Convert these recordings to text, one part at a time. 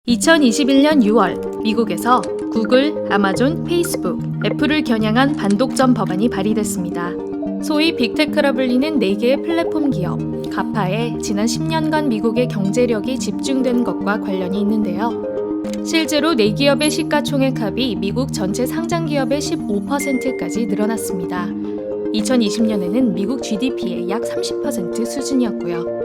2021년 6월 미국에서 구글, 아마존, 페이스북, 애플을 겨냥한 반독점 법안이 발의됐습니다. 소위 빅테크라 불리는 4개의 플랫폼 기업, 가파에 지난 10년간 미국의 경제력이 집중된 것과 관련이 있는데요. 실제로 4기업의 시가총액합이 미국 전체 상장기업의 15%까지 늘어났습니다. 2020년에는 미국 GDP의 약 30% 수준이었고요.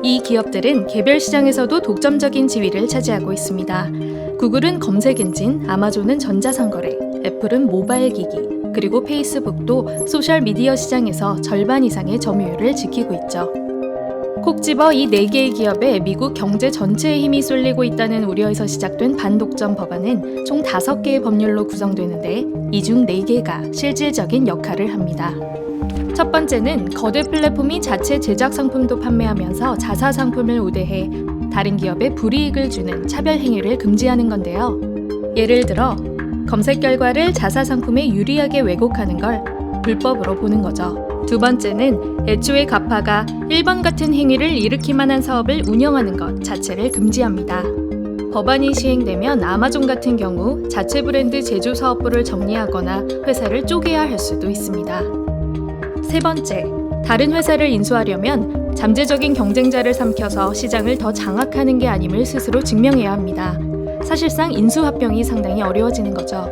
이 기업들은 개별 시장에서도 독점적인 지위를 차지하고 있습니다. 구글은 검색 엔진, 아마존은 전자상거래, 애플은 모바일 기기, 그리고 페이스북도 소셜미디어 시장에서 절반 이상의 점유율을 지키고 있죠. 콕 집어 이 4개의 기업에 미국 경제 전체의 힘이 쏠리고 있다는 우려에서 시작된 반독점 법안은 총 5개의 법률로 구성되는데 이 중 4개가 실질적인 역할을 합니다. 첫 번째는 거대 플랫폼이 자체 제작 상품도 판매하면서 자사 상품을 우대해 다른 기업에 불이익을 주는 차별 행위를 금지하는 건데요. 예를 들어 검색 결과를 자사 상품에 유리하게 왜곡하는 걸 불법으로 보는 거죠. 두 번째는 애초에 가파가 1번 같은 행위를 일으킬 만한 사업을 운영하는 것 자체를 금지합니다. 법안이 시행되면 아마존 같은 경우 자체 브랜드 제조 사업부를 정리하거나 회사를 쪼개야 할 수도 있습니다. 세 번째, 다른 회사를 인수하려면 잠재적인 경쟁자를 삼켜서 시장을 더 장악하는 게 아님을 스스로 증명해야 합니다. 사실상 인수합병이 상당히 어려워지는 거죠.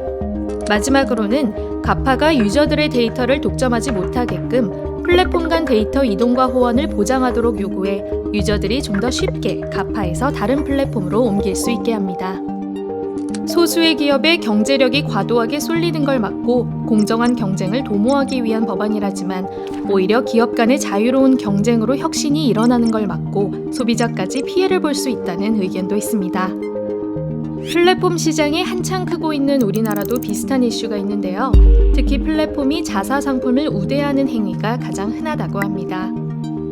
마지막으로는 가파가 유저들의 데이터를 독점하지 못하게끔 플랫폼 간 데이터 이동과 호환을 보장하도록 요구해 유저들이 좀 더 쉽게 가파에서 다른 플랫폼으로 옮길 수 있게 합니다. 소수의 기업의 경제력이 과도하게 쏠리는 걸 막고 공정한 경쟁을 도모하기 위한 법안이라지만 오히려 기업 간의 자유로운 경쟁으로 혁신이 일어나는 걸 막고 소비자까지 피해를 볼 수 있다는 의견도 있습니다. 플랫폼 시장이 한창 크고 있는 우리나라도 비슷한 이슈가 있는데요. 특히 플랫폼이 자사 상품을 우대하는 행위가 가장 흔하다고 합니다.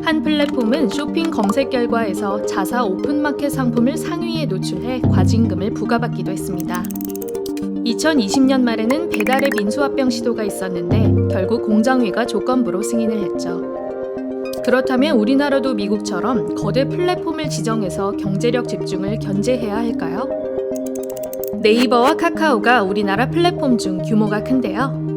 한 플랫폼은 쇼핑 검색 결과에서 자사 오픈마켓 상품을 상위에 노출해 과징금을 부과받기도 했습니다. 2020년 말에는 배달앱 인수합병 시도가 있었는데 결국 공정위가 조건부로 승인을 했죠. 그렇다면 우리나라도 미국처럼 거대 플랫폼을 지정해서 경제력 집중을 견제해야 할까요? 네이버와 카카오가 우리나라 플랫폼 중 규모가 큰데요.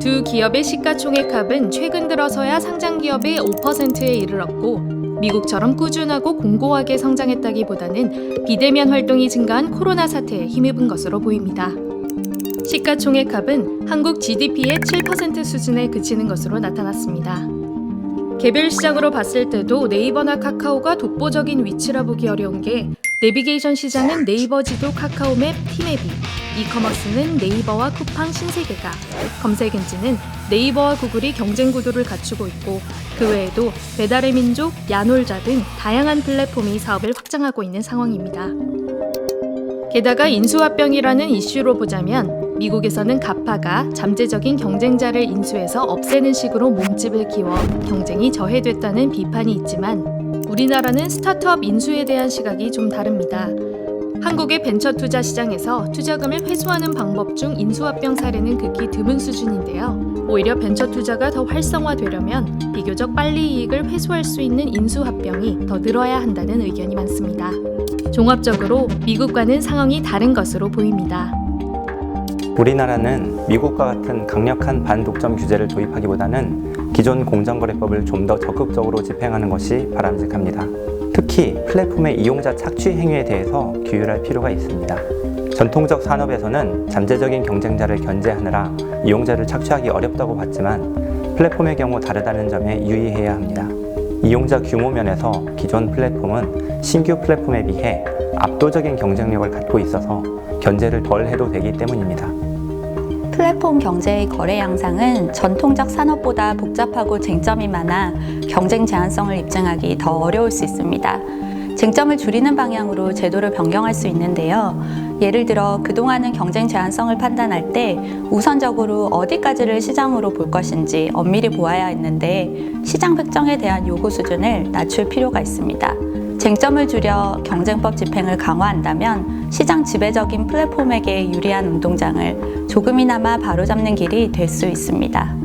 두 기업의 시가총액합은 최근 들어서야 상장기업의 5%에 이르렀고 미국처럼 꾸준하고 공고하게 성장했다기보다는 비대면 활동이 증가한 코로나 사태에 힘입은 것으로 보입니다. 시가총액합은 한국 GDP의 7% 수준에 그치는 것으로 나타났습니다. 개별 시장으로 봤을 때도 네이버나 카카오가 독보적인 위치라 보기 어려운 게 내비게이션 시장은 네이버 지도, 카카오맵, 티맵이, 이커머스는 네이버와 쿠팡, 신세계가, 검색 엔진은 네이버와 구글이 경쟁 구도를 갖추고 있고 그 외에도 배달의 민족, 야놀자 등 다양한 플랫폼이 사업을 확장하고 있는 상황입니다. 게다가 인수합병이라는 이슈로 보자면 미국에서는 가파가 잠재적인 경쟁자를 인수해서 없애는 식으로 몸집을 키워 경쟁이 저해됐다는 비판이 있지만 우리나라는 스타트업 인수에 대한 시각이 좀 다릅니다. 한국의 벤처 투자 시장에서 투자금을 회수하는 방법 중 인수합병 사례는 극히 드문 수준인데요. 오히려 벤처 투자가 더 활성화되려면 비교적 빨리 이익을 회수할 수 있는 인수합병이 더 늘어야 한다는 의견이 많습니다. 종합적으로 미국과는 상황이 다른 것으로 보입니다. 우리나라는 미국과 같은 강력한 반독점 규제를 도입하기보다는 기존 공정거래법을 좀 더 적극적으로 집행하는 것이 바람직합니다. 특히 플랫폼의 이용자 착취 행위에 대해서 규율할 필요가 있습니다. 전통적 산업에서는 잠재적인 경쟁자를 견제하느라 이용자를 착취하기 어렵다고 봤지만 플랫폼의 경우 다르다는 점에 유의해야 합니다. 이용자 규모 면에서 기존 플랫폼은 신규 플랫폼에 비해 압도적인 경쟁력을 갖고 있어서 견제를 덜 해도 되기 때문입니다. 플랫폼 경제의 거래 양상은 전통적 산업보다 복잡하고 쟁점이 많아 경쟁 제한성을 입증하기 더 어려울 수 있습니다. 쟁점을 줄이는 방향으로 제도를 변경할 수 있는데요. 예를 들어 그동안은 경쟁 제한성을 판단할 때 우선적으로 어디까지를 시장으로 볼 것인지 엄밀히 보아야 했는데 시장 획정에 대한 요구 수준을 낮출 필요가 있습니다. 쟁점을 줄여 경쟁법 집행을 강화한다면 시장 지배적인 플랫폼에게 유리한 운동장을 조금이나마 바로잡는 길이 될 수 있습니다.